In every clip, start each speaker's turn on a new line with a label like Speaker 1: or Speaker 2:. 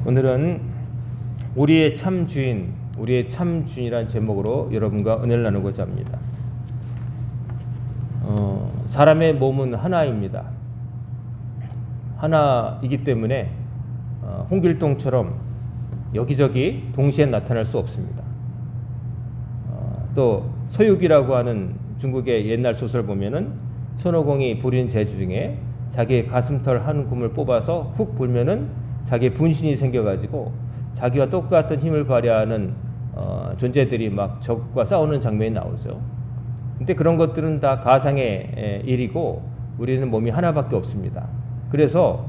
Speaker 1: 오늘은 우리의 참 주인이란 제목으로 여러분과 은혜를 나누고자 합니다. 사람의 몸은 하나입니다. 하나이기 때문에 홍길동처럼 여기저기 동시에 나타날 수 없습니다. 또 서유기라고 하는 중국의 옛날 소설 보면은 손오공이 부린 재주 중에 자기의 가슴털 한 굼을 뽑아서 훅 불면은 자기의 분신이 생겨가지고 자기와 똑같은 힘을 발휘하는 존재들이 막 적과 싸우는 장면이 나오죠. 근데 그런 것들은 다 가상의 일이고 우리는 몸이 하나밖에 없습니다. 그래서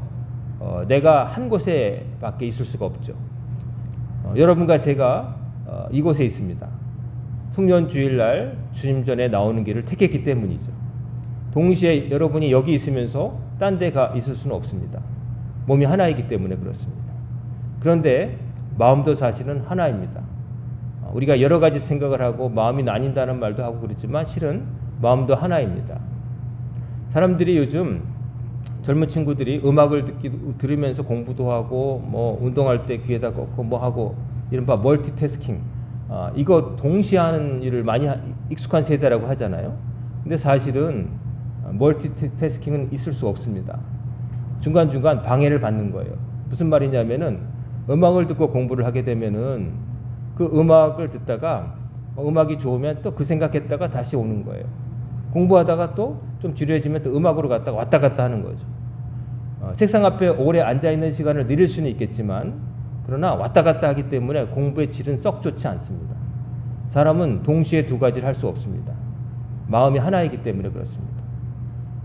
Speaker 1: 내가 한 곳에 밖에 있을 수가 없죠. 여러분과 제가 이곳에 있습니다. 송년주일날 주님 전에 나오는 길을 택했기 때문이죠. 동시에 여러분이 여기 있으면서 딴 데 가 있을 수는 없습니다. 몸이 하나이기 때문에 그렇습니다. 그런데 마음도 사실은 하나입니다. 우리가 여러 가지 생각을 하고 마음이 나뉜다는 말도 하고 그렇지만 실은 마음도 하나입니다. 사람들이 요즘 젊은 친구들이 음악을 들으면서 공부도 하고 뭐 운동할 때 귀에다 꽂고 뭐 하고 이른바 멀티태스킹, 이거 동시에 하는 일을 많이 익숙한 세대라고 하잖아요. 근데 사실은 멀티태스킹은 있을 수 없습니다. 중간중간 방해를 받는 거예요. 무슨 말이냐면은 음악을 듣고 공부를 하게 되면은 그 음악을 듣다가 음악이 좋으면 또 그 생각했다가 다시 오는 거예요. 공부하다가 또 좀 지루해지면 또 음악으로 갔다가 왔다 갔다 하는 거죠. 책상 앞에 오래 앉아 있는 시간을 늘릴 수는 있겠지만 그러나 왔다 갔다 하기 때문에 공부의 질은 썩 좋지 않습니다. 사람은 동시에 두 가지를 할 수 없습니다. 마음이 하나이기 때문에 그렇습니다.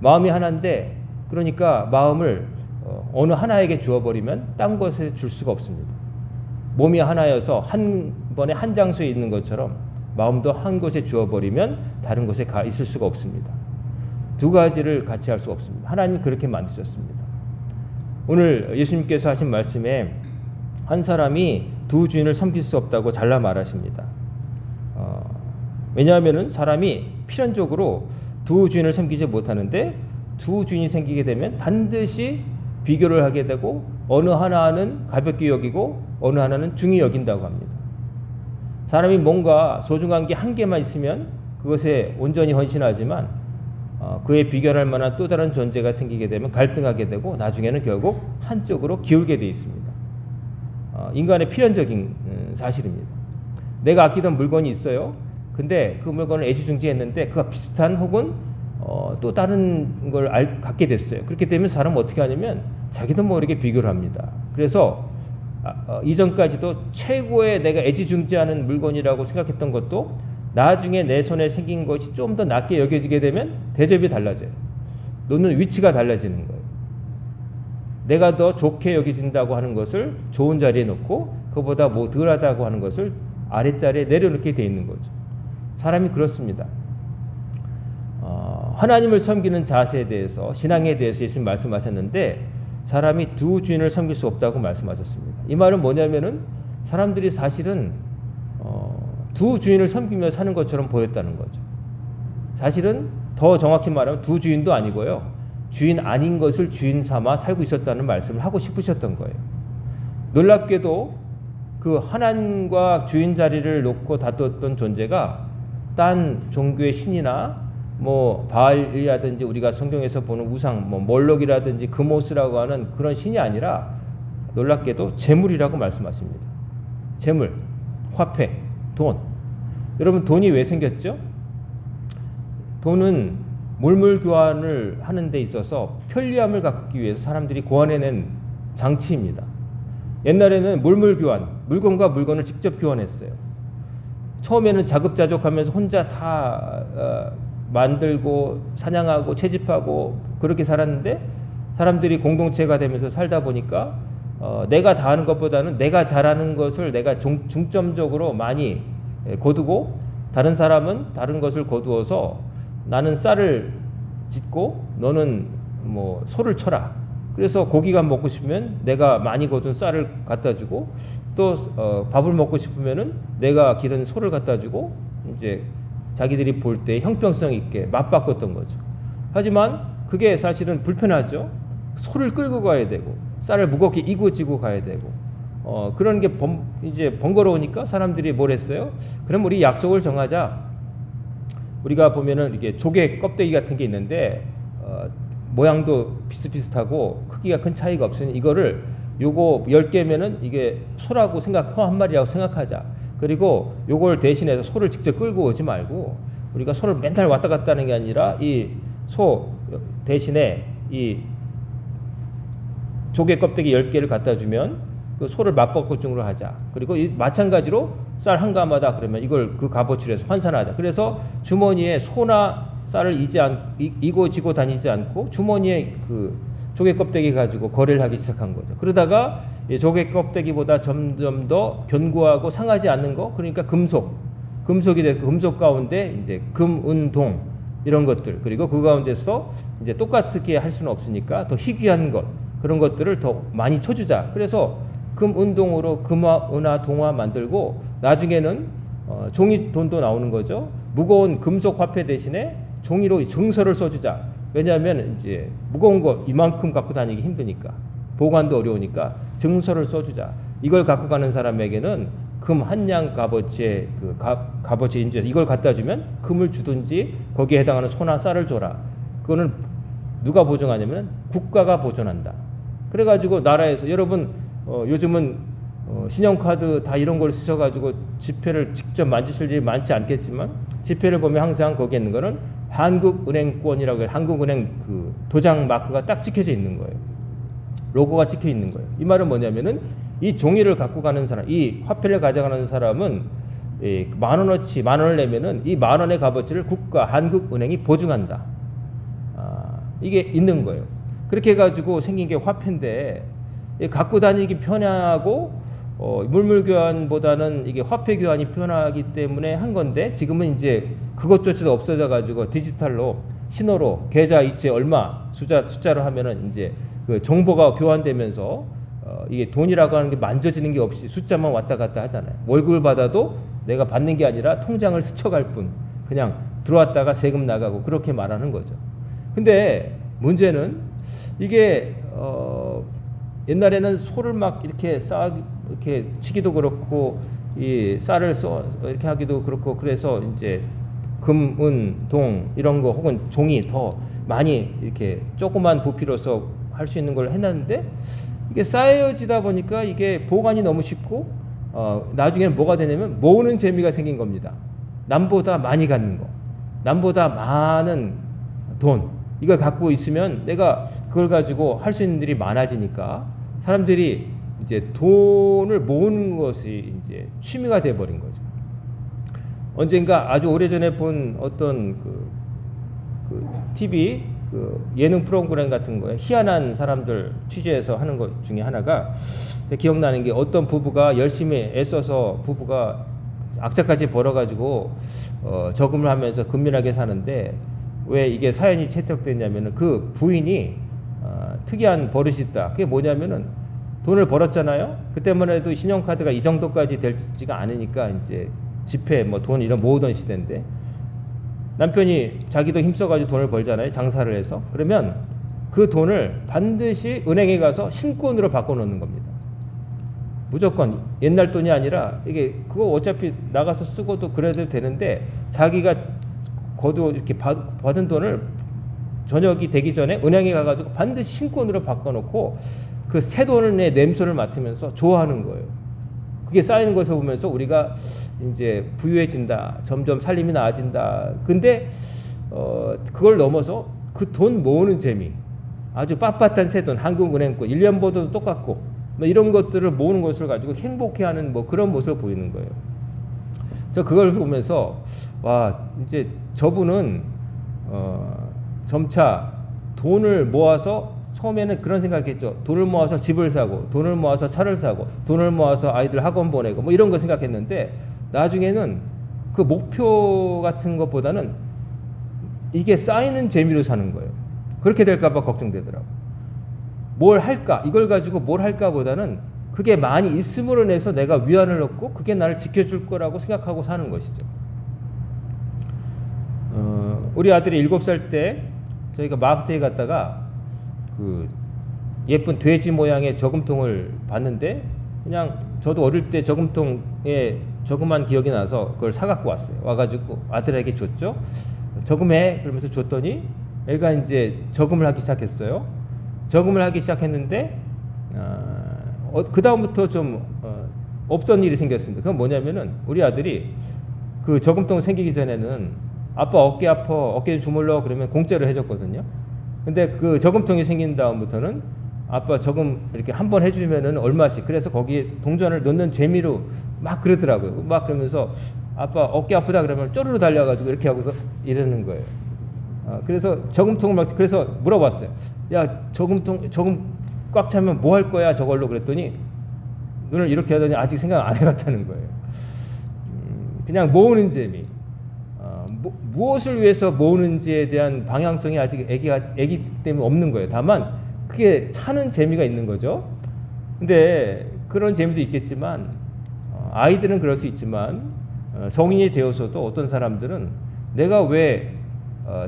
Speaker 1: 마음이 하나인데 그러니까 마음을 어느 하나에게 주어버리면 딴 곳에 줄 수가 없습니다. 몸이 하나여서 한 번에 한 장소에 있는 것처럼 마음도 한 곳에 주어버리면 다른 곳에 가 있을 수가 없습니다. 두 가지를 같이 할 수 없습니다. 하나님이 그렇게 만드셨습니다. 오늘 예수님께서 하신 말씀에 한 사람이 두 주인을 섬길 수 없다고 잘라 말하십니다. 왜냐하면 사람이 필연적으로 두 주인을 섬기지 못하는데 두 주인이 생기게 되면 반드시 비교를 하게 되고 어느 하나는 가볍게 여기고 어느 하나는 중히 여긴다고 합니다. 사람이 뭔가 소중한 게 한 개만 있으면 그것에 온전히 헌신하지만 그에 비교할 만한 또 다른 존재가 생기게 되면 갈등하게 되고 나중에는 결국 한쪽으로 기울게 돼 있습니다. 인간의 필연적인 사실입니다. 내가 아끼던 물건이 있어요. 근데 그 물건을 애지중지했는데 그가 비슷한 혹은 또 다른 걸 갖게 됐어요. 그렇게 되면 사람은 어떻게 하냐면 자기도 모르게 비교를 합니다. 그래서 이전까지도 최고의 내가 애지중지하는 물건이라고 생각했던 것도 나중에 내 손에 생긴 것이 좀 더 낫게 여겨지게 되면 대접이 달라져요. 놓는 위치가 달라지는 거예요. 내가 더 좋게 여겨진다고 하는 것을 좋은 자리에 놓고 그보다 뭐 덜하다고 하는 것을 아랫자리에 내려놓게 돼 있는 거죠. 사람이 그렇습니다. 하나님을 섬기는 자세에 대해서 신앙에 대해서 예수님 말씀하셨는데 사람이 두 주인을 섬길 수 없다고 말씀하셨습니다. 이 말은 뭐냐면은 사람들이 사실은 두 주인을 섬기며 사는 것처럼 보였다는 거죠. 사실은 더 정확히 말하면 두 주인도 아니고요. 주인 아닌 것을 주인 삼아 살고 있었다는 말씀을 하고 싶으셨던 거예요. 놀랍게도 그 하나님과 주인 자리를 놓고 다투었던 존재가 딴 종교의 신이나 뭐 바알이라든지 우리가 성경에서 보는 우상 뭐 몰록이라든지 그모스라고 하는 그런 신이 아니라 놀랍게도 재물이라고 말씀하십니다. 재물, 화폐, 돈. 여러분 돈이 왜 생겼죠? 돈은 물물 교환을 하는 데 있어서 편리함을 갖기 위해서 사람들이 고안해낸 장치입니다. 옛날에는 물물 교환, 물건과 물건을 직접 교환했어요. 처음에는 자급자족하면서 혼자 다 만들고 사냥하고 채집하고 그렇게 살았는데 사람들이 공동체가 되면서 살다 보니까 내가 다 하는 것보다는 내가 잘하는 것을 내가 중점적으로 많이 거두고 다른 사람은 다른 것을 거두어서 나는 쌀을 짓고 너는 뭐 소를 쳐라. 그래서 고기가 먹고 싶으면 내가 많이 거둔 쌀을 갖다 주고 또 밥을 먹고 싶으면은 내가 기른 소를 갖다 주고 이제 자기들이 볼 때 형평성 있게 맞바꿨던 거죠. 하지만 그게 사실은 불편하죠. 소를 끌고 가야 되고 쌀을 무겁게 이고 지고 가야 되고 그런 게 이제 번거로우니까 사람들이 뭘 했어요? 그럼 우리 약속을 정하자. 우리가 보면은 이게 조개 껍데기 같은 게 있는데 모양도 비슷비슷하고 크기가 큰 차이가 없으니 이거를 요거 10개면은 이게 소라고 한 마리라고 생각하자. 그리고 요걸 대신해서 소를 직접 끌고 오지 말고 우리가 소를 맨날 왔다 갔다 하는 게 아니라 이 소 대신에 이 조개 껍데기 10개를 갖다 주면 그 소를 맞바꾸증으로 하자. 그리고 마찬가지로 쌀 한 가마다 그러면 이걸 그 값어치로 해서 환산하자. 그래서 주머니에 소나 쌀을 이고 지고 다니지 않고 주머니에 그 조개 껍데기 가지고 거래를 하기 시작한 거죠. 그러다가 이 조개 껍데기보다 점점 더 견고하고 상하지 않는 거, 그러니까 금속이 됐고 금속 가운데 이제 금, 은, 동 이런 것들, 그리고 그 가운데서 이제 똑같게 할 수는 없으니까 더 희귀한 것, 그런 것들을 더 많이 쳐주자. 그래서 금, 은, 동으로 금화, 은화, 동화 만들고 나중에는 종이 돈도 나오는 거죠. 무거운 금속 화폐 대신에 종이로 증서를 써주자. 왜냐하면 이제 무거운 거 이만큼 갖고 다니기 힘드니까, 보관도 어려우니까 증서를 써주자. 이걸 갖고 가는 사람에게는 금 한 냥 값어치의 그 값어치 인증, 이걸 갖다 주면 금을 주든지 거기에 해당하는 소나 쌀을 줘라. 그거는 누가 보증하냐면 국가가 보존한다. 그래가지고 나라에서 여러분 요즘은 신용카드 다 이런 걸 쓰셔가지고 지폐를 직접 만지실 일이 많지 않겠지만 지폐를 보면 항상 거기에 있는 거는 한국은행권이라고 해요. 한국은행 그 도장 마크가 딱 찍혀져 있는 거예요. 로고가 찍혀 있는 거예요. 이 말은 뭐냐면은 이 종이를 갖고 가는 사람, 이 화폐를 가져가는 사람은 만 원어치, 만 원을 내면은 이 만 원의 값어치를 국가, 한국은행이 보증한다. 이게 있는 거예요. 그렇게 해가지고 생긴 게 화폐인데 갖고 다니기 편하고 물물 교환보다는 이게 화폐 교환이 편하기 때문에 한 건데 지금은 이제 그것조차도 없어져가지고 디지털로 신호로 계좌 이체 얼마 숫자로 하면은 이제 그 정보가 교환되면서 이게 돈이라고 하는 게 만져지는 게 없이 숫자만 왔다 갔다 하잖아요. 월급을 받아도 내가 받는 게 아니라 통장을 스쳐갈 뿐, 그냥 들어왔다가 세금 나가고 그렇게 말하는 거죠. 근데 문제는 이게 옛날에는 소를 막 이렇게 이렇게 치기도 그렇고 이 쌀을 이렇게 하기도 그렇고 그래서 이제 금, 은, 동 이런 거 혹은 종이 더 많이 이렇게 조그만 부피로서 할 수 있는 걸 해놨는데 이게 쌓여지다 보니까 이게 보관이 너무 쉽고 나중에는 뭐가 되냐면 모으는 재미가 생긴 겁니다. 남보다 많이 갖는 거, 남보다 많은 돈, 이걸 갖고 있으면 내가 그걸 가지고 할 수 있는 일이 많아지니까 사람들이 이제 돈을 모으는 것이 이제 취미가 돼버린 거죠. 언젠가 아주 오래전에 본 어떤 그 TV 그 예능 프로그램 같은 거에 희한한 사람들 취재해서 하는 것 중에 하나가 기억나는 게 어떤 부부가 열심히 애써서 부부가 악착같이 벌어가지고 저금을 하면서 근면하게 사는데 왜 이게 사연이 채택됐냐면은 그 부인이 특이한 버릇이 있다. 그게 뭐냐면은 돈을 벌었잖아요. 그때만 해도 신용카드가 이 정도까지 되지가 않으니까 이제 지폐 뭐 돈 이런 모으던 시대인데 남편이 자기도 힘써가지고 돈을 벌잖아요. 장사를 해서. 그러면 그 돈을 반드시 은행에 가서 신권으로 바꿔놓는 겁니다. 무조건 옛날 돈이 아니라 이게 그거 어차피 나가서 쓰고도 그래도 되는데 자기가 거두 이렇게 받은 돈을 저녁이 되기 전에 은행에 가가지고 반드시 신권으로 바꿔놓고 그 새 돈의 냄새를 맡으면서 좋아하는 거예요. 그게 쌓이는 것을 보면서 우리가 이제 부유해진다, 점점 살림이 나아진다. 근데 그걸 넘어서 그 돈 모으는 재미, 아주 빳빳한 새 돈, 한국은행권 1년 벌어도 똑같고 뭐 이런 것들을 모으는 것을 가지고 행복해하는 뭐 그런 모습을 보이는 거예요. 저 그걸 보면서 와, 이제 저분은 점차 돈을 모아서 처음에는 그런 생각했죠. 돈을 모아서 집을 사고, 돈을 모아서 차를 사고, 돈을 모아서 아이들 학원 보내고 뭐 이런 거 생각했는데 나중에는 그 목표 같은 것보다는 이게 쌓이는 재미로 사는 거예요. 그렇게 될까 봐 걱정되더라고. 뭘 할까? 이걸 가지고 뭘 할까 보다는 그게 많이 있음으로 인해서 내가 위안을 얻고 그게 나를 지켜줄 거라고 생각하고 사는 것이죠. 우리 아들이 7살 때 저희가 마트에 갔다가 그 예쁜 돼지 모양의 저금통을 봤는데 그냥 저도 어릴 때 저금통에 저금한 기억이 나서 그걸 사갖고 왔어요. 와가지고 아들에게 줬죠. 저금해 그러면서 줬더니 애가 이제 저금을 하기 시작했어요. 저금을 하기 시작했는데 그 다음부터 좀 없던 일이 생겼습니다. 그건 뭐냐면은 우리 아들이 그 저금통 생기기 전에는 아빠 어깨 아파 어깨 주물러 그러면 공짜로 해줬거든요. 근데 그 저금통이 생긴 다음부터는 아빠 저금 이렇게 한 번 해주면은 얼마씩 그래서 거기에 동전을 넣는 재미로 막 그러더라고요. 막 그러면서 아빠 어깨 아프다 그러면 쪼르르 달려가지고 이렇게 하고서 이러는 거예요. 그래서 저금통을 막 그래서 물어봤어요. 야 저금 꽉 차면 뭐 할 거야 저걸로 그랬더니 눈을 이렇게 하더니 아직 생각 안 해봤다는 거예요. 그냥 모으는 재미. 무엇을 위해서 모으는지에 대한 방향성이 아직 애기 때문에 없는 거예요. 다만 그게 차는 재미가 있는 거죠. 근데 그런 재미도 있겠지만 아이들은 그럴 수 있지만 성인이 되어서도 어떤 사람들은 내가 왜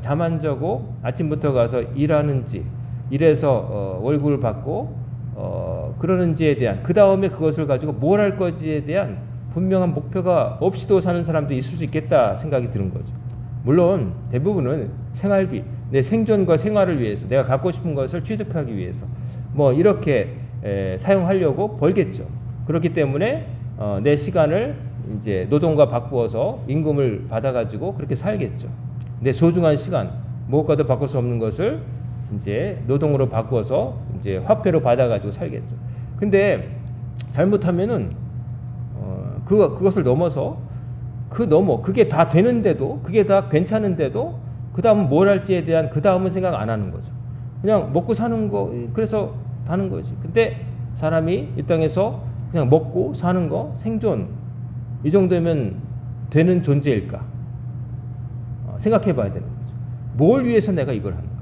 Speaker 1: 잠 안 자고 아침부터 가서 일하는지 일해서 월급을 받고 그러는지에 대한 그 다음에 그것을 가지고 뭘 할 건지에 대한 분명한 목표가 없이도 사는 사람도 있을 수 있겠다 생각이 드는 거죠. 물론 대부분은 생활비, 내 생존과 생활을 위해서 내가 갖고 싶은 것을 취득하기 위해서 뭐 이렇게 사용하려고 벌겠죠. 그렇기 때문에 내 시간을 이제 노동과 바꾸어서 임금을 받아가지고 그렇게 살겠죠. 내 소중한 시간, 무엇과도 바꿀 수 없는 것을 이제 노동으로 바꾸어서 이제 화폐로 받아가지고 살겠죠. 근데 잘못하면은 그것을 넘어서 그게 다 되는데도 그게 다 괜찮은데도 그 다음은 뭘 할지에 대한 그 다음은 생각 안 하는 거죠. 그냥 먹고 사는 거 그래서 다는 거지. 근데 사람이 이 땅에서 그냥 먹고 사는 거 생존 이 정도면 되는 존재일까? 생각해 봐야 되는 거죠. 뭘 위해서 내가 이걸 하는가?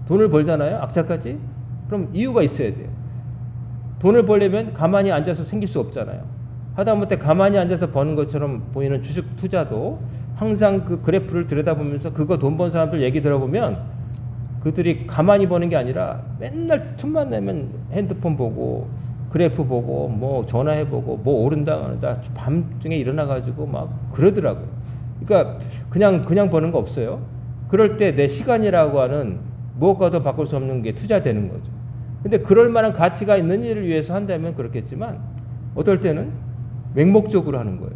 Speaker 1: 돈을 벌잖아요. 악착같이. 그럼 이유가 있어야 돼요. 돈을 벌려면 가만히 앉아서 생길 수 없잖아요. 하다못해 가만히 앉아서 버는 것처럼 보이는 주식 투자도 항상 그 그래프를 들여다보면서 그거 돈 번 사람들 얘기 들어보면 그들이 가만히 버는 게 아니라 맨날 틈만 내면 핸드폰 보고 그래프 보고 뭐 전화해 보고 뭐 오른다 오른다 밤중에 일어나 가지고 막 그러더라고요. 그러니까 그냥 버는 거 없어요. 그럴 때 내 시간이라고 하는 무엇과도 바꿀 수 없는 게 투자되는 거죠. 근데 그럴 만한 가치가 있는 일을 위해서 한다면 그렇겠지만 어떨 때는 맹목적으로 하는 거예요.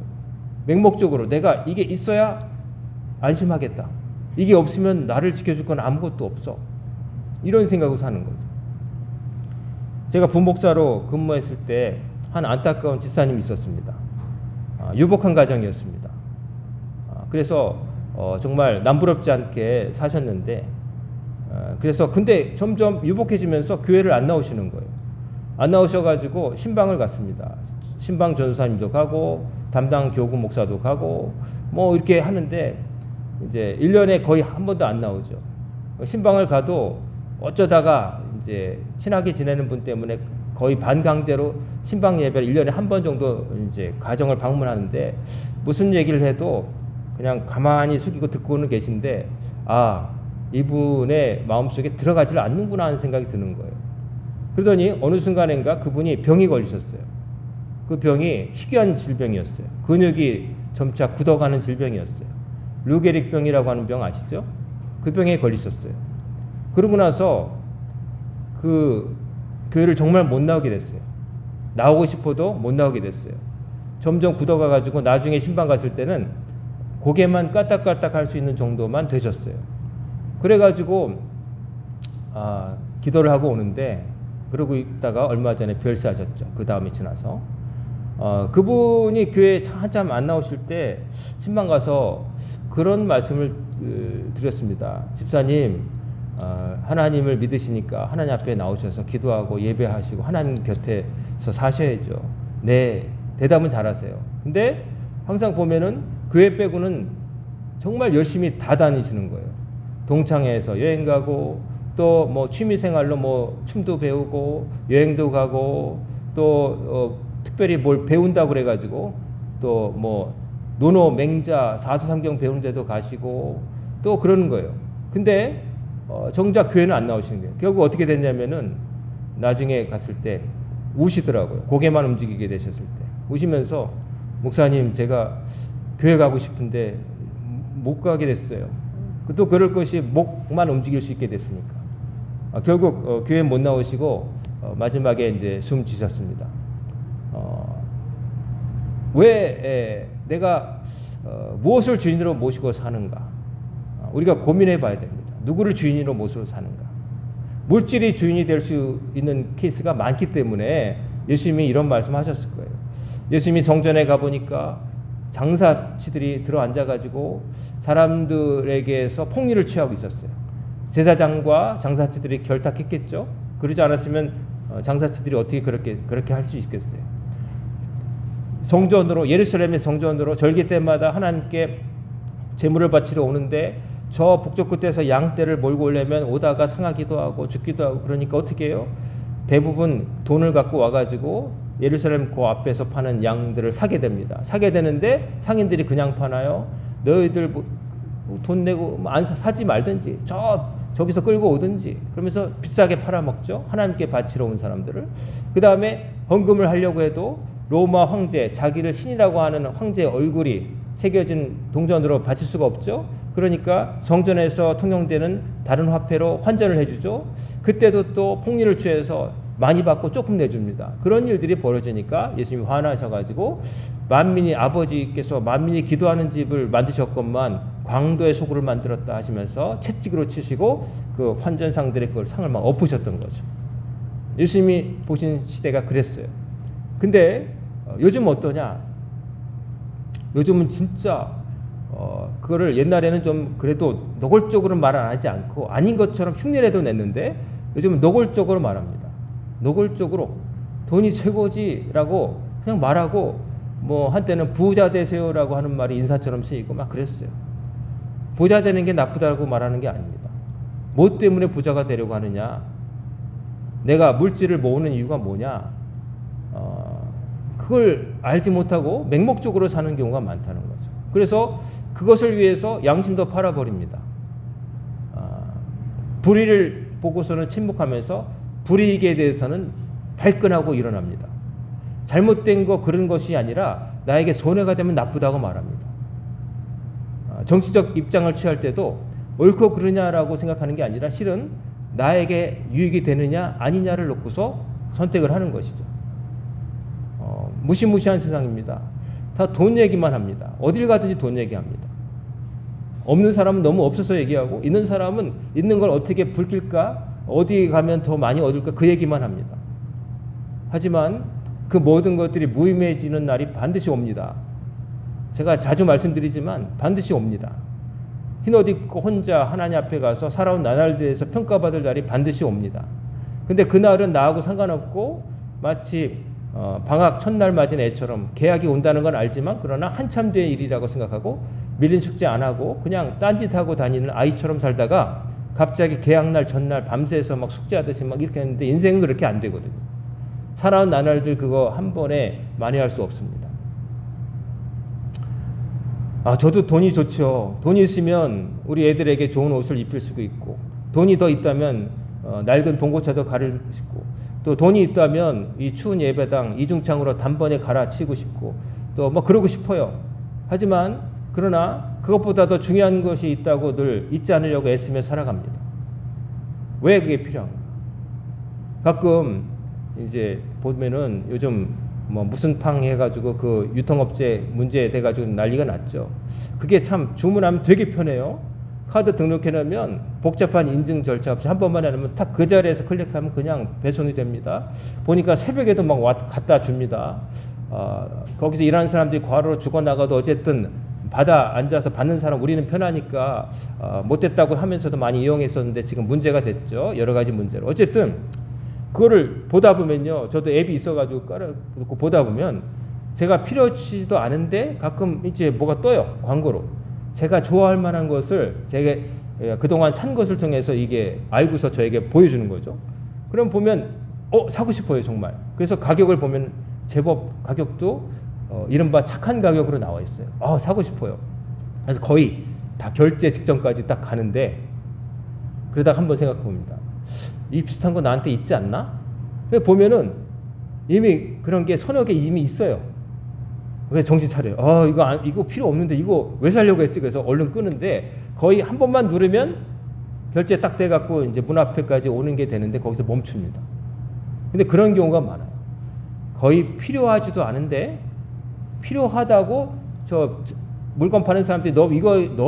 Speaker 1: 맹목적으로 내가 이게 있어야 안심하겠다. 이게 없으면 나를 지켜줄 건 아무것도 없어. 이런 생각으로 사는 거죠. 제가 부목사로 근무했을 때 한 안타까운 집사님이 있었습니다. 유복한 가정이었습니다. 그래서 정말 남부럽지 않게 사셨는데 그래서 근데 점점 유복해지면서 교회를 안 나오시는 거예요. 안 나오셔가지고 신방을 갔습니다. 신방 전도사님도 가고 담당 교구 목사도 가고 뭐 이렇게 하는데 이제 1년에 거의 한 번도 안 나오죠. 신방을 가도 어쩌다가 이제 친하게 지내는 분 때문에 거의 반강제로 신방 예배를 1년에 한 번 정도 이제 가정을 방문하는데 무슨 얘기를 해도 그냥 가만히 숙이고 듣고는 계신데 이분의 마음속에 들어가질 않는구나 하는 생각이 드는 거예요. 그러더니 어느 순간인가 그분이 병이 걸리셨어요. 그 병이 희귀한 질병이었어요. 근육이 점차 굳어가는 질병이었어요. 류게릭병이라고 하는 병 아시죠? 그 병에 걸리셨어요. 그러고 나서 그 교회를 정말 못 나오게 됐어요. 나오고 싶어도 못 나오게 됐어요. 점점 굳어가가지고 나중에 신방 갔을 때는 고개만 까딱까딱 할 수 있는 정도만 되셨어요. 그래가지고 기도를 하고 오는데 그러고 있다가 얼마 전에 별세하셨죠. 그 다음에 지나서 그분이 교회에 한참 안 나오실 때 신방 가서 그런 말씀을 드렸습니다. 집사님 하나님을 믿으시니까 하나님 앞에 나오셔서 기도하고 예배하시고 하나님 곁에서 사셔야죠. 네, 대답은 잘하세요. 근데 항상 보면은 교회 빼고는 정말 열심히 다 다니시는 거예요. 동창회에서 여행 가고 또 뭐 취미 생활로 뭐 춤도 배우고 여행도 가고 또 특별히 뭘 배운다고 그래가지고 또 뭐 논어 맹자 사서삼경 배우는 데도 가시고 또 그러는 거예요. 근데 정작 교회는 안 나오시는 거예요. 결국 어떻게 됐냐면은 나중에 갔을 때 우시더라고요. 고개만 움직이게 되셨을 때. 우시면서 목사님 제가 교회 가고 싶은데 못 가게 됐어요. 또 그럴 것이 목만 움직일 수 있게 됐으니까. 결국 교회 못 나오시고 마지막에 이제 숨 지셨습니다. 왜 내가 무엇을 주인으로 모시고 사는가? 우리가 고민해 봐야 됩니다. 누구를 주인으로 모시고 사는가? 물질이 주인이 될 수 있는 케이스가 많기 때문에 예수님이 이런 말씀하셨을 거예요. 예수님이 성전에 가보니까 장사치들이 들어앉아가지고 사람들에게서 폭리를 취하고 있었어요. 제사장과 장사치들이 결탁했겠죠. 그러지 않았으면 장사치들이 어떻게 그렇게 할 수 있겠어요. 성전으로, 예루살렘의 성전으로 절기 때마다 하나님께 제물을 바치러 오는데 저 북쪽 끝에서 양떼를 몰고 오려면 오다가 상하기도 하고 죽기도 하고, 그러니까 어떻게 해요? 대부분 돈을 갖고 와가지고 예루살렘 그 앞에서 파는 양들을 사게 됩니다. 사게 되는데 상인들이 그냥 파나요? 너희들 돈 내고 사지 말든지 저기서 끌고 오든지, 그러면서 비싸게 팔아먹죠. 하나님께 바치러 온 사람들을. 그 다음에 헌금을 하려고 해도 로마 황제, 자기를 신이라고 하는 황제의 얼굴이 새겨진 동전으로 바칠 수가 없죠. 그러니까 성전에서 통용되는 다른 화폐로 환전을 해주죠. 그때도 또 폭리를 취해서 많이 받고 조금 내줍니다. 그런 일들이 벌어지니까 예수님이 화나셔가지고 아버지께서 만민이 기도하는 집을 만드셨건만 광도의 소굴을 만들었다 하시면서 채찍으로 치시고 그 환전상들의 그걸 상을 막 엎으셨던 거죠. 예수님이 보신 시대가 그랬어요. 근데 요즘 어떠냐? 요즘은 진짜 그거를 옛날에는 좀 그래도 노골적으로 말 안 하지 않고 아닌 것처럼 흉내라도 냈는데 요즘은 노골적으로 말합니다. 노골적으로 돈이 최고지라고 그냥 말하고, 뭐 한때는 부자 되세요라고 하는 말이 인사처럼 쓰이고 막 그랬어요. 부자 되는 게 나쁘다고 말하는 게 아닙니다. 뭐 때문에 부자가 되려고 하느냐? 내가 물질을 모으는 이유가 뭐냐? 그걸 알지 못하고 맹목적으로 사는 경우가 많다는 거죠. 그래서 그것을 위해서 양심도 팔아버립니다. 불의를 보고서는 침묵하면서 불이익에 대해서는 발끈하고 일어납니다. 잘못된 거 그런 것이 아니라 나에게 손해가 되면 나쁘다고 말합니다. 정치적 입장을 취할 때도 옳고 그르냐라고 생각하는 게 아니라 실은 나에게 유익이 되느냐 아니냐를 놓고서 선택을 하는 것이죠. 무시무시한 세상입니다. 다 돈 얘기만 합니다. 어딜 가든지 돈 얘기합니다. 없는 사람은 너무 없어서 얘기하고, 있는 사람은 있는 걸 어떻게 불킬까, 어디 가면 더 많이 얻을까, 그 얘기만 합니다. 하지만 그 모든 것들이 무의미해지는 날이 반드시 옵니다. 제가 자주 말씀드리지만 반드시 옵니다. 흰옷 입고 혼자 하나님 앞에 가서 살아온 나날에 대해서 평가받을 날이 반드시 옵니다. 근데 그날은 나하고 상관없고 마치 방학 첫날 맞은 애처럼 계약이 온다는 건 알지만 그러나 한참 뒤의 일이라고 생각하고 밀린 숙제 안 하고 그냥 딴짓하고 다니는 아이처럼 살다가 갑자기 계약날 전날 밤새서 막 숙제하듯이 막 이렇게 했는데 인생은 그렇게 안 되거든요. 살아온 나날들 그거 한 번에 만회할 수 없습니다. 저도 돈이 좋죠. 돈이 있으면 우리 애들에게 좋은 옷을 입힐 수도 있고, 돈이 더 있다면 낡은 봉고차도 가를 수 있고, 또 돈이 있다면 이 추운 예배당 이중창으로 단번에 갈아치우고 싶고, 또 뭐 그러고 싶어요. 하지만 그러나 그것보다 더 중요한 것이 있다고 늘 잊지 않으려고 애쓰며 살아갑니다. 왜 그게 필요한가? 가끔 이제 보면은 요즘 뭐 무슨 팡 해가지고 그 유통업체 문제 돼가지고 난리가 났죠. 그게 참 주문하면 되게 편해요. 카드 등록해 놓으면 복잡한 인증 절차 없이 한 번만 해놓으면 딱 그 자리에서 클릭하면 그냥 배송이 됩니다. 보니까 새벽에도 막 갖다 줍니다. 거기서 일하는 사람들이 과로로 죽어나가도 어쨌든 받아 앉아서 받는 사람 우리는 편하니까 못됐다고 하면서도 많이 이용했었는데 지금 문제가 됐죠. 여러 가지 문제로. 어쨌든 그거를 보다 보면요. 저도 앱이 있어가지고 깔아놓고 보다 보면 제가 필요치도 않은데 가끔 이제 뭐가 떠요. 광고로. 제가 좋아할 만한 것을 제가 그동안 산 것을 통해서 이게 알고서 저에게 보여주는 거죠. 그럼 보면 사고 싶어요 정말. 그래서 가격을 보면 제법 가격도 이른바 착한 가격으로 나와 있어요. 사고 싶어요. 그래서 거의 다 결제 직전까지 딱 가는데 그러다가 한번 생각해 봅니다. 이 비슷한 거 나한테 있지 않나? 보면은 이미 그런 게 서너 개 이미 있어요. 그래서 정신 차려요. 이거 필요 없는데 이거 왜 살려고 했지? 그래서 얼른 끄는데 거의 한 번만 누르면 결제 딱 돼갖고 이제 문 앞에까지 오는 게 되는데 거기서 멈춥니다. 근데 그런 경우가 많아요. 거의 필요하지도 않은데 필요하다고 저 물건 파는 사람들이 너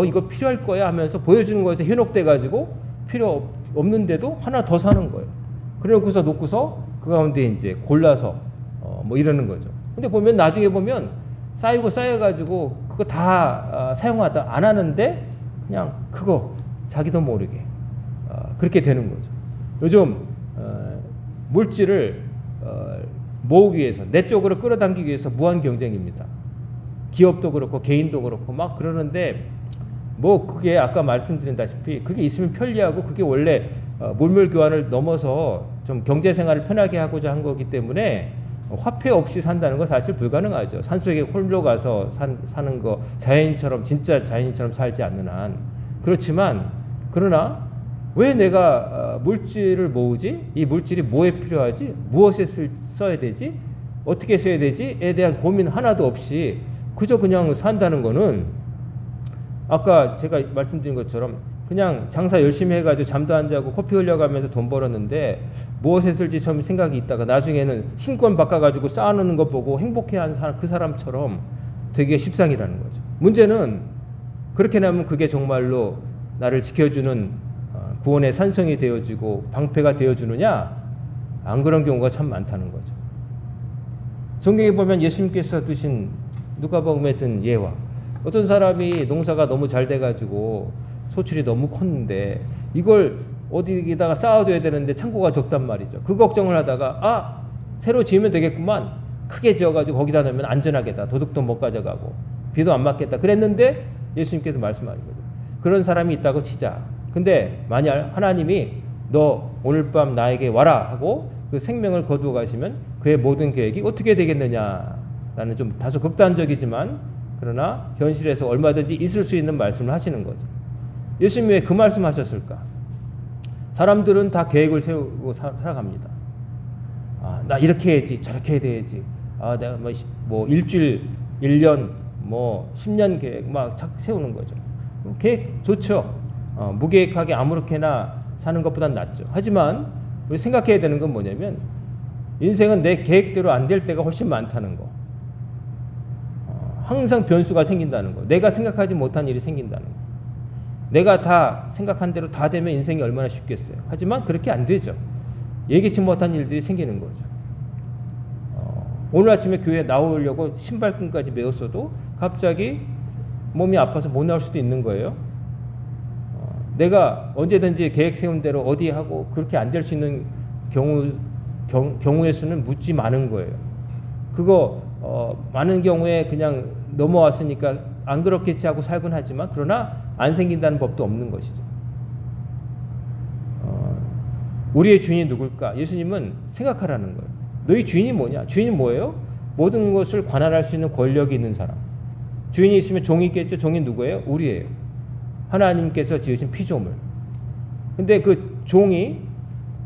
Speaker 1: 이거 필요할 거야 하면서 보여주는 거에서 현혹돼 가지고 필요 없는데도 하나 더 사는 거예요. 그래놓고서 놓고서 그 가운데 이제 골라서 뭐 이러는 거죠. 근데 보면 나중에 보면 쌓여가지고 그거 다 사용하다 안 하는데 그냥 그거 자기도 모르게 그렇게 되는 거죠. 요즘 물질을 모으기 위해서 내 쪽으로 끌어당기기 위해서 무한 경쟁입니다. 기업도 그렇고 개인도 그렇고 막 그러는데 뭐 그게 아까 말씀드린다시피 그게 있으면 편리하고 그게 원래 물물 교환을 넘어서 좀 경제 생활을 편하게 하고자 한 거기 때문에 화폐 없이 산다는 거 사실 불가능하죠. 산속에 홀로 가서 사는 거 자연인처럼 진짜 자연인처럼 살지 않는 한. 그렇지만 그러나 왜 내가 물질을 모으지? 이 물질이 뭐에 필요하지? 무엇에 써야 되지? 어떻게 써야 되지?에 대한 고민 하나도 없이 그저 그냥 산다는 거는 아까 제가 말씀드린 것처럼 그냥 장사 열심히 해가지고 잠도 안 자고 커피 흘려가면서 돈 벌었는데 무엇에 쓸지 처음 생각이 있다가 나중에는 신권 바꿔가지고 쌓아놓는 거 보고 행복해하는 그 사람처럼 되게 십상이라는 거죠. 문제는 그렇게 나면 그게 정말로 나를 지켜주는 구원의 산성이 되어지고 방패가 되어주느냐? 안 그런 경우가 참 많다는 거죠. 성경에 보면 예수님께서 두신 누가복음에 든 예화, 어떤 사람이 농사가 너무 잘 돼가지고 소출이 너무 컸는데 이걸 어디다가 쌓아둬야 되는데 창고가 적단 말이죠. 그 걱정을 하다가 새로 지으면 되겠구만, 크게 지어가지고 거기다 넣으면 안전하겠다, 도둑도 못 가져가고 비도 안 맞겠다 그랬는데 예수님께서 말씀하신 거죠. 그런 사람이 있다고 치자. 근데 만약 하나님이 너 오늘 밤 나에게 와라 하고 그 생명을 거두어 가시면 그의 모든 계획이 어떻게 되겠느냐라는 좀 다소 극단적이지만 그러나 현실에서 얼마든지 있을 수 있는 말씀을 하시는 거죠. 예수님이 왜 그 말씀 하셨을까? 사람들은 다 계획을 세우고 살아갑니다. 나 이렇게 해야지, 저렇게 해야 되지. 내가 뭐 일주일, 1년, 뭐 10년 계획 막 세우는 거죠. 계획 좋죠. 무계획하게 아무렇게나 사는 것보단 낫죠. 하지만 우리 생각해야 되는 건 뭐냐면 인생은 내 계획대로 안 될 때가 훨씬 많다는 거. 항상 변수가 생긴다는 거. 내가 생각하지 못한 일이 생긴다는 거. 내가 다 생각한 대로 다 되면 인생이 얼마나 쉽겠어요. 하지만 그렇게 안 되죠. 예기치 못한 일들이 생기는 거죠. 오늘 아침에 교회에 나오려고 신발끈까지 메웠어도 갑자기 몸이 아파서 못 나올 수도 있는 거예요. 내가 언제든지 계획 세운 대로 어디 하고 그렇게 안 될 수 있는 경우의 수는 무지 많은 거예요. 그거 많은 경우에 그냥 넘어왔으니까 안 그렇겠지 하고 살곤 하지만 그러나 안 생긴다는 법도 없는 것이죠. 우리의 주인이 누굴까? 예수님은 생각하라는 거예요. 너희 주인이 뭐냐? 주인이 뭐예요? 모든 것을 관할할 수 있는 권력이 있는 사람. 주인이 있으면 종이 있겠죠. 종이 누구예요? 우리예요. 하나님께서 지으신 피조물. 근데 그 종이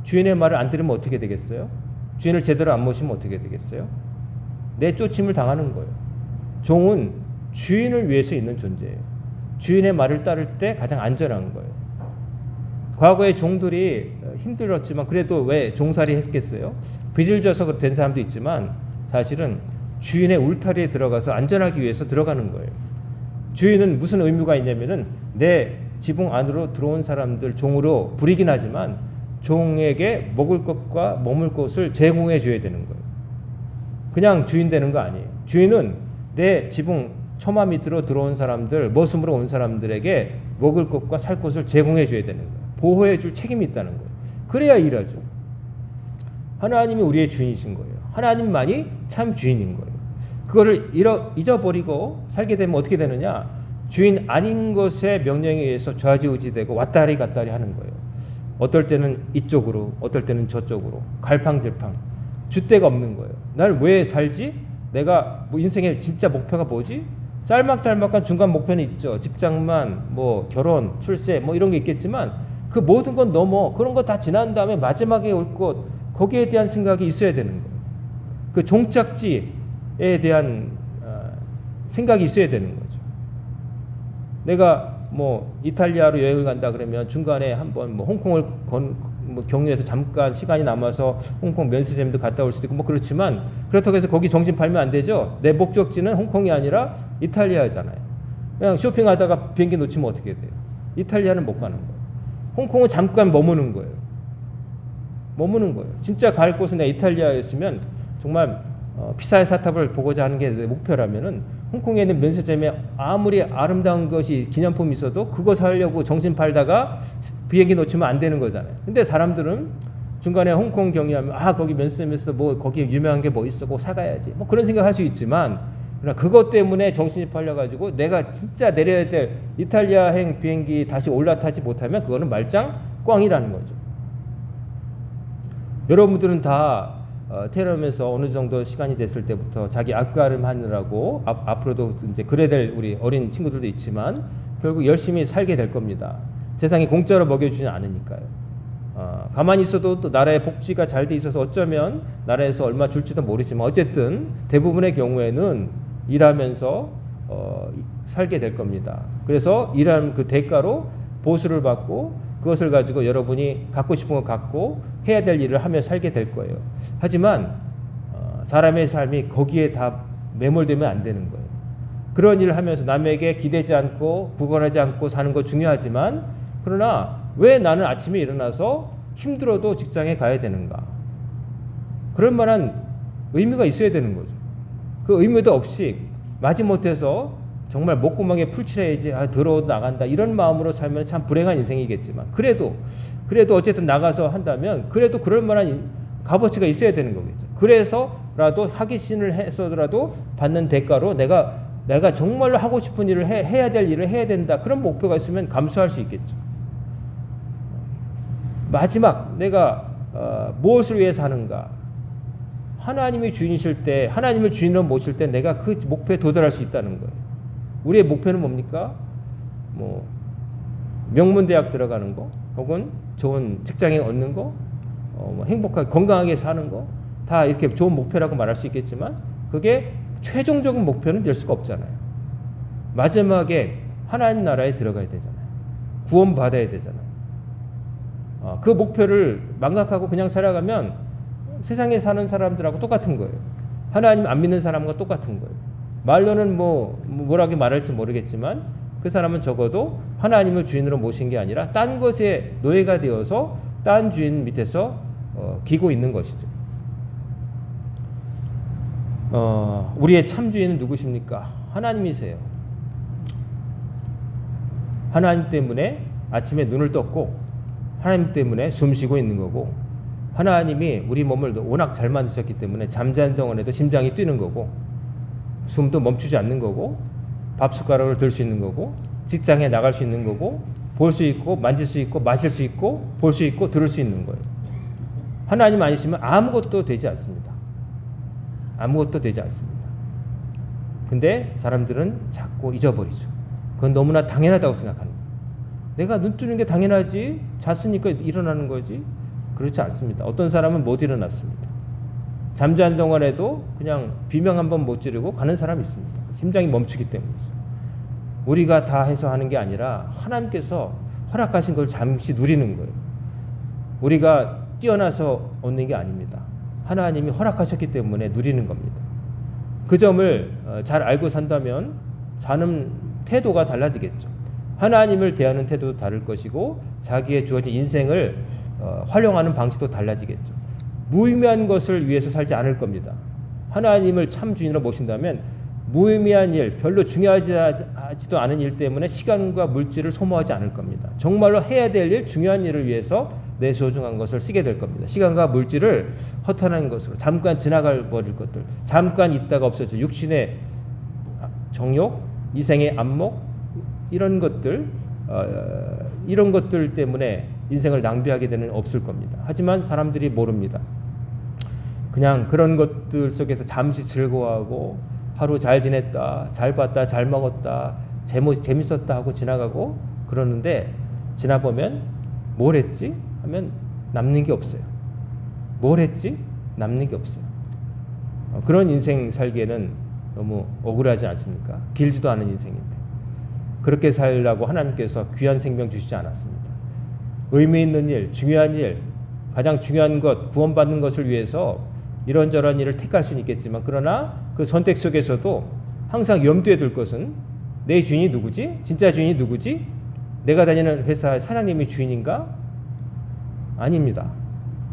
Speaker 1: 주인의 말을 안 들으면 어떻게 되겠어요? 주인을 제대로 안 모시면 어떻게 되겠어요? 내쫓임을 당하는 거예요. 종은 주인을 위해서 있는 존재예요. 주인의 말을 따를 때 가장 안전한 거예요. 과거에 종들이 힘들었지만 그래도 왜 종살이 했겠어요? 빚을 져서 된 사람도 있지만 사실은 주인의 울타리에 들어가서 안전하기 위해서 들어가는 거예요. 주인은 무슨 의무가 있냐면은 내 지붕 안으로 들어온 사람들 종으로 부리긴 하지만 종에게 먹을 것과 머물 곳을 제공해 줘야 되는 거예요. 그냥 주인 되는 거 아니에요. 주인은 내 지붕 처마 밑으로 들어온 사람들, 머슴으로 온 사람들에게 먹을 것과 살 곳을 제공해 줘야 되는 거예요. 보호해 줄 책임이 있다는 거예요. 그래야 일하죠. 하나님이 우리의 주인이신 거예요. 하나님만이 참 주인인 거예요. 그거를 잊어버리고 살게 되면 어떻게 되느냐? 주인 아닌 것의 명령에 의해서 좌지우지되고 왔다리 갔다리 하는 거예요. 어떨 때는 이쪽으로, 어떨 때는 저쪽으로, 갈팡질팡. 줏대가 없는 거예요. 날 왜 살지? 내가 뭐 인생의 진짜 목표가 뭐지? 짤막짤막한 중간 목표는 있죠. 직장만, 뭐 결혼, 출세, 뭐 이런 게 있겠지만 그 모든 건 넘어 그런 거 다 지난 다음에 마지막에 올 것, 거기에 대한 생각이 있어야 되는 거예요. 그 종착지에 대한 생각이 있어야 되는 거죠. 내가 뭐 이탈리아로 여행을 간다 그러면 중간에 한번 뭐 홍콩을 뭐 경유해서 잠깐 시간이 남아서 홍콩 면세점도 갔다 올 수도 있고 뭐 그렇지만 그렇다고 해서 거기 정신 팔면 안 되죠. 내 목적지는 홍콩이 아니라 이탈리아잖아요. 그냥 쇼핑하다가 비행기 놓치면 어떻게 돼요? 이탈리아는 못 가는 거예요. 홍콩은 잠깐 머무는 거예요. 머무는 거예요. 진짜 갈 곳은 내가 이탈리아였으면 정말 피사의 사탑을 보고자 하는 게 내 목표라면은 홍콩에 있는 면세점에 아무리 아름다운 것이 기념품이 있어도 그거 사려고 정신 팔다가 비행기 놓치면 안 되는 거잖아요. 근데 사람들은 중간에 홍콩 경유하면 거기 면세점에서 뭐 거기 유명한 게 뭐 있어 고 사가야지 뭐 그런 생각할 수 있지만 그러나 그것 때문에 정신이 팔려가지고 내가 진짜 내려야 될 이탈리아행 비행기 다시 올라타지 못하면 그거는 말짱 꽝이라는 거죠. 여러분들은 다 태어나면서 어느 정도 시간이 됐을 때부터 자기 앞가름 하느라고 앞으로도 이제 그래야 될 우리 어린 친구들도 있지만 결국 열심히 살게 될 겁니다. 세상이 공짜로 먹여주지 않으니까요. 가만히 있어도 또 나라의 복지가 잘 돼 있어서 어쩌면 나라에서 얼마 줄지도 모르지만 어쨌든 대부분의 경우에는 일하면서 살게 될 겁니다. 그래서 일하는 그 대가로 보수를 받고 그것을 가지고 여러분이 갖고 싶은 거 갖고 해야 될 일을 하며 살게 될 거예요. 하지만 사람의 삶이 거기에 다 매몰되면 안 되는 거예요. 그런 일을 하면서 남에게 기대지 않고 구걸하지 않고 사는 거 중요하지만 그러나 왜 나는 아침에 일어나서 힘들어도 직장에 가야 되는가? 그럴 만한 의미가 있어야 되는 거죠. 그 의미도 없이 마지못해서 정말 목구멍에 풀칠해야지 더러워도 나간다 이런 마음으로 살면 참 불행한 인생이겠지만 그래도 어쨌든 나가서 한다면 그래도 그럴 만한 값어치가 있어야 되는 거겠죠. 그래서라도 하기신을 해서라도 받는 대가로 내가 정말로 하고 싶은 일을 해야 될 일을 해야 된다 그런 목표가 있으면 감수할 수 있겠죠. 마지막 내가 무엇을 위해서 하는가? 하나님이 주인이실 때 하나님을 주인으로 모실 때 내가 그 목표에 도달할 수 있다는 거예요. 우리의 목표는 뭡니까? 뭐 명문대학 들어가는 거, 혹은 좋은 직장에 얻는 거, 뭐 행복하게 건강하게 사는 거, 다 이렇게 좋은 목표라고 말할 수 있겠지만 그게 최종적인 목표는 될 수가 없잖아요. 마지막에 하나님 나라에 들어가야 되잖아요. 구원 받아야 되잖아요. 그 목표를 망각하고 그냥 살아가면 세상에 사는 사람들하고 똑같은 거예요. 하나님 안 믿는 사람과 똑같은 거예요. 말로는 뭐라고 말할지 모르겠지만 그 사람은 적어도 하나님을 주인으로 모신 게 아니라 딴 것에 노예가 되어서 딴 주인 밑에서 기고 있는 것이죠. 우리의 참 주인은 누구십니까? 하나님이세요. 하나님 때문에 아침에 눈을 떴고 하나님 때문에 숨 쉬고 있는 거고 하나님이 우리 몸을 워낙 잘 만드셨기 때문에 잠자는 동안에도 심장이 뛰는 거고 숨도 멈추지 않는 거고 밥 숟가락을 들 수 있는 거고 직장에 나갈 수 있는 거고 볼 수 있고 만질 수 있고 마실 수 있고 볼 수 있고 들을 수 있는 거예요. 하나님 아니시면 아무것도 되지 않습니다. 아무것도 되지 않습니다. 근데 사람들은 자꾸 잊어버리죠. 그건 너무나 당연하다고 생각하는 거예요. 내가 눈 뜨는 게 당연하지 잤으니까 일어나는 거지 그렇지 않습니다. 어떤 사람은 못 일어났습니다. 잠자는 동안에도 그냥 비명 한번 못 지르고 가는 사람이 있습니다. 심장이 멈추기 때문이죠. 우리가 다 해서 하는 게 아니라 하나님께서 허락하신 걸 잠시 누리는 거예요. 우리가 뛰어나서 얻는 게 아닙니다. 하나님이 허락하셨기 때문에 누리는 겁니다. 그 점을 잘 알고 산다면 사는 태도가 달라지겠죠. 하나님을 대하는 태도도 다를 것이고 자기의 주어진 인생을 활용하는 방식도 달라지겠죠. 무의미한 것을 위해서 살지 않을 겁니다. 하나님을 참 주인으로 모신다면 무의미한 일, 별로 중요하지도 않은 일 때문에 시간과 물질을 소모하지 않을 겁니다. 정말로 해야 될 일, 중요한 일을 위해서 내 소중한 것을 쓰게 될 겁니다. 시간과 물질을 허탄한 것으로 잠깐 지나가 버릴 것들, 잠깐 있다가 없어져 육신의 정욕, 이생의 안목 이런 것들 때문에 인생을 낭비하게 되는 없을 겁니다. 하지만 사람들이 모릅니다. 그냥 그런 것들 속에서 잠시 즐거워하고 하루 잘 지냈다, 잘 봤다, 잘 먹었다, 재밌었다 하고 지나가고 그러는데 지나보면 뭘 했지? 하면 남는 게 없어요. 뭘 했지? 남는 게 없어요. 그런 인생 살기에는 너무 억울하지 않습니까? 길지도 않은 인생인데 그렇게 살라고 하나님께서 귀한 생명 주시지 않았습니다. 의미 있는 일, 중요한 일, 가장 중요한 것, 구원받는 것을 위해서 이런저런 일을 택할 수는 있겠지만 그러나 그 선택 속에서도 항상 염두에 둘 것은 내 주인이 누구지? 진짜 주인이 누구지? 내가 다니는 회사의 사장님이 주인인가? 아닙니다.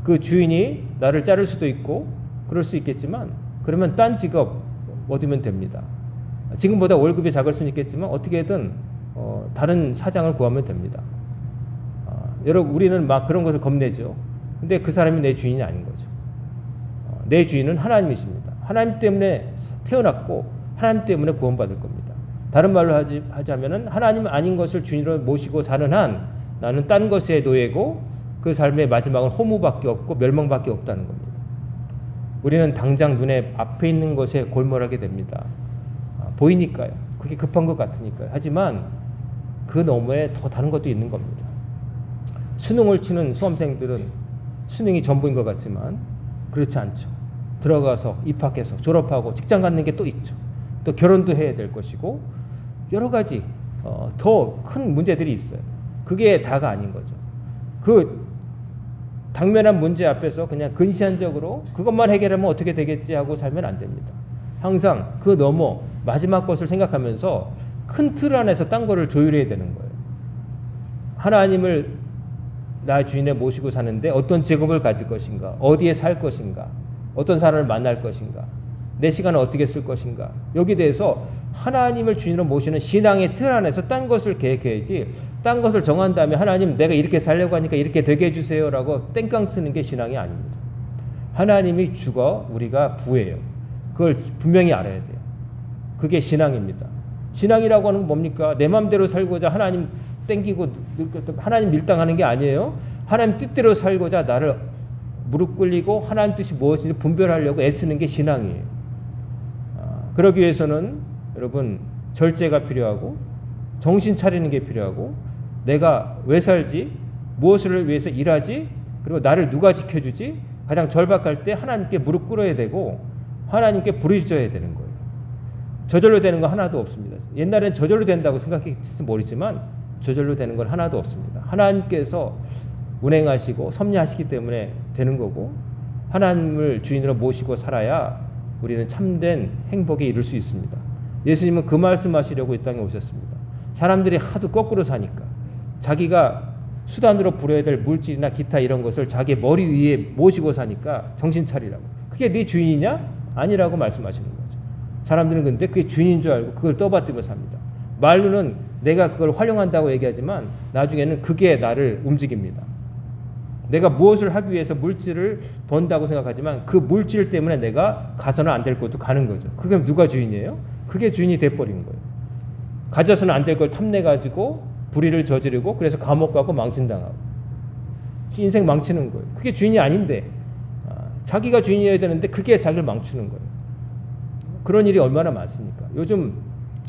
Speaker 1: 그 주인이 나를 자를 수도 있고 그럴 수 있겠지만 그러면 딴 직업 얻으면 됩니다. 지금보다 월급이 작을 수는 있겠지만 어떻게든 다른 사장을 구하면 됩니다. 여러분 우리는 막 그런 것을 겁내죠. 근데 그 사람이 내 주인이 아닌 거죠. 내 주인은 하나님이십니다. 하나님 때문에 태어났고 하나님 때문에 구원받을 겁니다. 다른 말로 하자면은 하나님 아닌 것을 주인으로 모시고 사는 한 나는 딴 것의 노예고 그 삶의 마지막은 허무밖에 없고 멸망밖에 없다는 겁니다. 우리는 당장 눈에 앞에 있는 것에 골몰하게 됩니다. 보이니까요. 그게 급한 것 같으니까요. 하지만 그 너머에 더 다른 것도 있는 겁니다. 수능을 치는 수험생들은 수능이 전부인 것 같지만 그렇지 않죠. 들어가서 입학해서 졸업하고 직장 갖는 게 또 있죠. 또 결혼도 해야 될 것이고 여러 가지 더 큰 문제들이 있어요. 그게 다가 아닌 거죠. 그 당면한 문제 앞에서 그냥 근시안적으로 그것만 해결하면 어떻게 되겠지 하고 살면 안 됩니다. 항상 그 너머 마지막 것을 생각하면서 큰 틀 안에서 딴 거를 조율해야 되는 거예요. 하나님을 나 주인에 모시고 사는데 어떤 직업을 가질 것인가, 어디에 살 것인가, 어떤 사람을 만날 것인가, 내 시간을 어떻게 쓸 것인가, 여기에 대해서 하나님을 주인으로 모시는 신앙의 틀 안에서 딴 것을 계획해야지 딴 것을 정한 다음에 하나님 내가 이렇게 살려고 하니까 이렇게 되게 해주세요 라고 땡깡 쓰는 게 신앙이 아닙니다. 하나님이 주거 우리가 부예요. 그걸 분명히 알아야 돼요. 그게 신앙입니다. 신앙이라고 하는 건 뭡니까? 내 마음대로 살고자 하나님 땡기고 하나님 밀당하는 게 아니에요. 하나님 뜻대로 살고자 나를 무릎 꿇리고 하나님 뜻이 무엇인지 분별하려고 애쓰는 게 신앙이에요. 그러기 위해서는 여러분 절제가 필요하고 정신 차리는 게 필요하고 내가 왜 살지? 무엇을 위해서 일하지? 그리고 나를 누가 지켜주지? 가장 절박할 때 하나님께 무릎 꿇어야 되고 하나님께 부르짖어야 되는 거예요. 저절로 되는 거 하나도 없습니다. 옛날엔 저절로 된다고 생각했을지 모르지만 저절로 되는 건 하나도 없습니다. 하나님께서 운행하시고 섭리하시기 때문에 되는 거고 하나님을 주인으로 모시고 살아야 우리는 참된 행복에 이룰 수 있습니다. 예수님은 그 말씀하시려고 이 땅에 오셨습니다. 사람들이 하도 거꾸로 사니까 자기가 수단으로 부려야 될 물질이나 기타 이런 것을 자기 머리 위에 모시고 사니까 정신 차리라고. 그게 네 주인이냐? 아니라고 말씀하시는 거죠. 사람들은 근데 그게 주인인 줄 알고 그걸 떠받들며 삽니다. 말로는 내가 그걸 활용한다고 얘기하지만 나중에는 그게 나를 움직입니다. 내가 무엇을 하기 위해서 물질을 번다고 생각하지만 그 물질 때문에 내가 가서는 안 될 곳도 가는 거죠. 그게 누가 주인이에요? 그게 주인이 돼버린 거예요. 가져서는 안 될 걸 탐내가지고 불의를 저지르고 그래서 감옥 가고 망신당하고 인생 망치는 거예요. 그게 주인이 아닌데 자기가 주인이어야 되는데 그게 자기를 망치는 거예요. 그런 일이 얼마나 많습니까? 요즘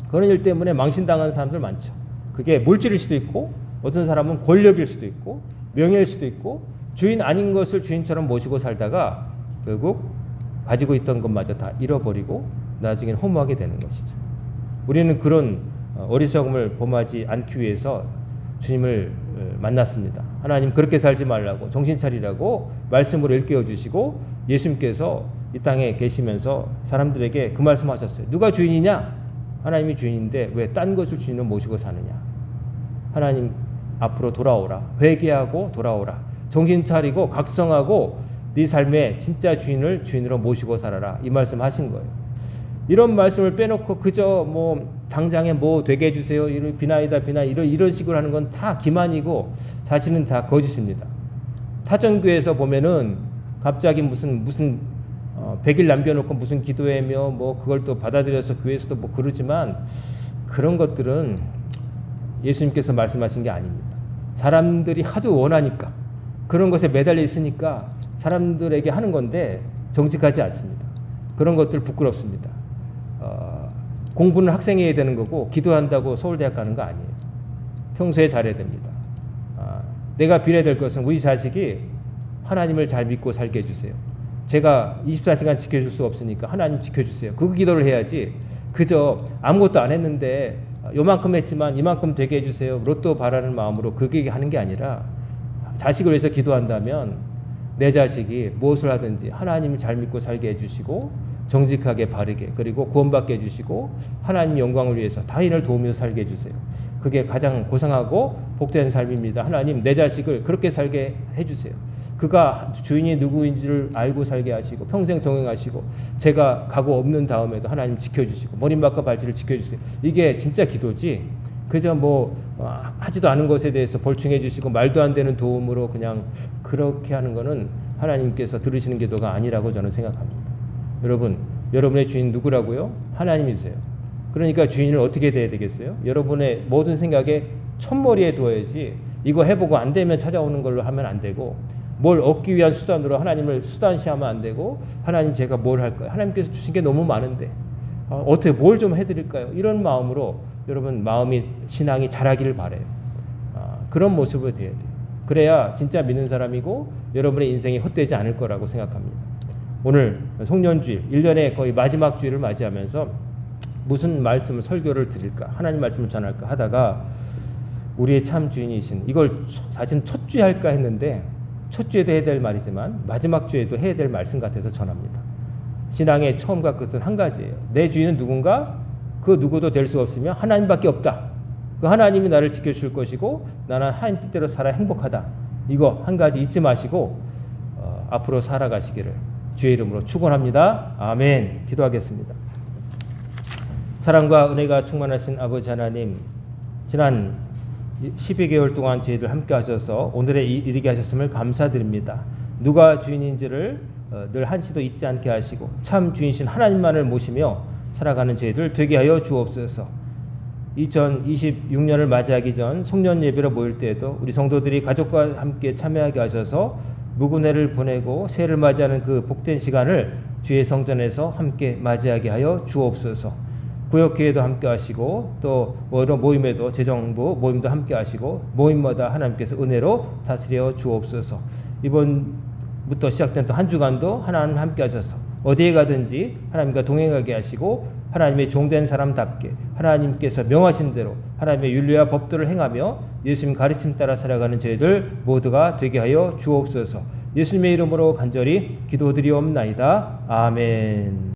Speaker 1: 그런 일 때문에 망신당하는 사람들 많죠. 그게 물질일 수도 있고 어떤 사람은 권력일 수도 있고 명예일 수도 있고 주인 아닌 것을 주인처럼 모시고 살다가 결국 가지고 있던 것마저 다 잃어버리고 나중엔 허무하게 되는 것이죠. 우리는 그런 어리석음을 범하지 않기 위해서 주님을 만났습니다. 하나님 그렇게 살지 말라고 정신 차리라고 말씀으로 일깨워 주시고 예수님께서 이 땅에 계시면서 사람들에게 그 말씀하셨어요. 누가 주인이냐? 하나님이 주인인데 왜 딴 것을 주인으로 모시고 사느냐? 하나님 앞으로 돌아오라. 회개하고 돌아오라. 정신 차리고 각성하고 네 삶의 진짜 주인을 주인으로 모시고 살아라. 이 말씀 하신 거예요. 이런 말씀을 빼놓고 그저 뭐 당장에 뭐 되게 해주세요. 이런 비나이다 비나 이런 식으로 하는 건 다 기만이고 사실은 다 거짓입니다. 타전교회에서 보면은 갑자기 무슨 100일 남겨놓고 무슨 기도회며 뭐 그걸 또 받아들여서 교회에서도 뭐 그러지만 그런 것들은 예수님께서 말씀하신 게 아닙니다. 사람들이 하도 원하니까 그런 것에 매달려 있으니까 사람들에게 하는 건데 정직하지 않습니다. 그런 것들 부끄럽습니다. 공부는 학생이 해야 되는 거고 기도한다고 서울대학 가는 거 아니에요. 평소에 잘해야 됩니다. 내가 빌어야 될 것은 우리 자식이 하나님을 잘 믿고 살게 해주세요. 제가 24시간 지켜줄 수 없으니까 하나님 지켜주세요. 그 기도를 해야지. 그저 아무것도 안 했는데 요만큼 했지만 이만큼 되게 해주세요. 로또 바라는 마음으로 그게 하는 게 아니라 자식을 위해서 기도한다면 내 자식이 무엇을 하든지 하나님을 잘 믿고 살게 해주시고 정직하게 바르게 그리고 구원받게 해주시고 하나님 영광을 위해서 타인을 도우며 살게 해주세요. 그게 가장 고상하고 복된 삶입니다. 하나님 내 자식을 그렇게 살게 해주세요. 그가 주인이 누구인지를 알고 살게 하시고 평생 동행하시고 제가 가고 없는 다음에도 하나님 지켜주시고 머리맡과 발치를 지켜주세요. 이게 진짜 기도지. 그저 뭐 하지도 않은 것에 대해서 벌충해 주시고 말도 안 되는 도움으로 그냥 그렇게 하는 거는 하나님께서 들으시는 기도가 아니라고 저는 생각합니다. 여러분, 여러분의 주인 누구라고요? 하나님이세요. 그러니까 주인을 어떻게 대해야 되겠어요? 여러분의 모든 생각에 첫머리에 두어야지 이거 해보고 안 되면 찾아오는 걸로 하면 안 되고 뭘 얻기 위한 수단으로 하나님을 수단시하면 안 되고 하나님 제가 뭘 할까요? 하나님께서 주신 게 너무 많은데 어떻게 뭘 좀 해드릴까요? 이런 마음으로 여러분 마음이 신앙이 자라기를 바라요. 그런 모습을 돼야 돼요. 그래야 진짜 믿는 사람이고 여러분의 인생이 헛되지 않을 거라고 생각합니다. 오늘 송년주일 1년의 거의 마지막 주일을 맞이하면서 무슨 말씀을 설교를 드릴까 하나님 말씀을 전할까 하다가 우리의 참 주인이신 이걸 사실 첫 주에 할까 했는데 첫 주에도 해야 될 말이지만 마지막 주에도 해야 될 말씀 같아서 전합니다. 신앙의 처음과 끝은 한 가지예요. 내 주인은 누군가? 그 누구도 될 수 없으며 하나님밖에 없다. 그 하나님이 나를 지켜줄 것이고 나는 하나님 뜻대로 살아 행복하다. 이거 한 가지 잊지 마시고 앞으로 살아가시기를 주의 이름으로 축원합니다. 아멘. 기도하겠습니다. 사랑과 은혜가 충만하신 아버지 하나님, 지난 12개월 동안 저희들 함께 하셔서 오늘에 이르게 하셨음을 감사드립니다. 누가 주인인지를 늘 한시도 잊지 않게 하시고 참 주인이신 하나님만을 모시며 살아가는 저희들 되게 하여 주옵소서. 2026년을 맞이하기 전 송년 예배로 모일 때에도 우리 성도들이 가족과 함께 참여하게 하셔서 무구네를 보내고 새해를 맞이하는 그 복된 시간을 주의 성전에서 함께 맞이하게 하여 주옵소서. 구역회의도 함께 하시고 또 여러 모임에도 재정부 모임도 함께 하시고 모임마다 하나님께서 은혜로 다스려 주옵소서. 이번부터 시작된 또 한 주간도 하나님 함께 하셔서 어디에 가든지 하나님과 동행하게 하시고 하나님의 종된 사람답게 하나님께서 명하신 대로 하나님의 윤리와 법도를 행하며 예수님 가르침 따라 살아가는 저희들 모두가 되게 하여 주옵소서. 예수님의 이름으로 간절히 기도드리옵나이다. 아멘.